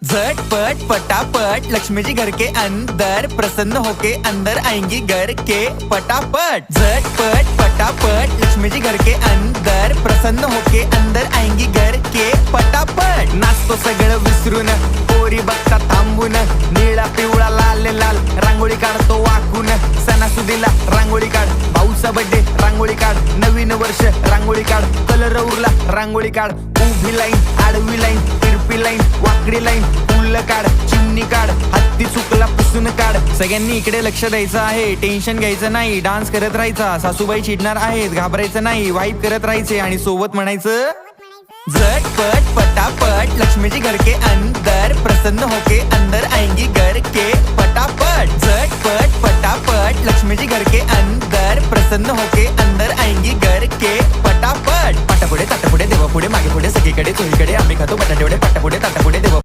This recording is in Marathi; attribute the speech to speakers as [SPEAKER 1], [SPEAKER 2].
[SPEAKER 1] झटपट फटाफट लक्ष्मी जी घर के अंदर प्रसन्न होके अंदर आएंगी घर के फटाफट। झटपट फटाफट लक्ष्मी जी घर के अंदर प्रसन्न होके अंदर आएंगी घर के फटाफट। नाचतो सगळं विसरून पोरी बघता थांबून निळा पिवळा लाल लाल रांगोळी काढतो वाकून। सणासुदीला रांगोळी काढ, भाऊचा बर्थडे रांगोळी काढ, नवीन वर्ष रांगोळी काढ, कलर उरला रांगोळी काढ, उभी लाईन आडवी लाईन तिरपी लाईन वाकडी लाईन फुल काढ, चिमणी काढ, हत्ती चुकला पुसून काढ। सगळ्यांनी इकडे लक्ष द्यायचं आहे, टेन्शन घ्यायचं नाही, डान्स करत राहायचा। सासूबाई चिडणार आहेत, घाबरायचं नाही, वाईब करत राहायचे आणि सोबत म्हणायचं झटपट फटाफट लक्ष्मी जी घर के अंदर प्रसन्न होके अंदर आएंगी घर के फटाफट। झटपट फटाफट लक्ष्मी जी घर के अंदर प्रसन्न होके अंदर आएंगी घर के फटाफट। पाटापुढे ताटापुढे देवापुढे मागे पुढे सगळीकडे चोहीकडे आम्ही खातो बटाटेवडे पाटापुढे ताटापुढे देवा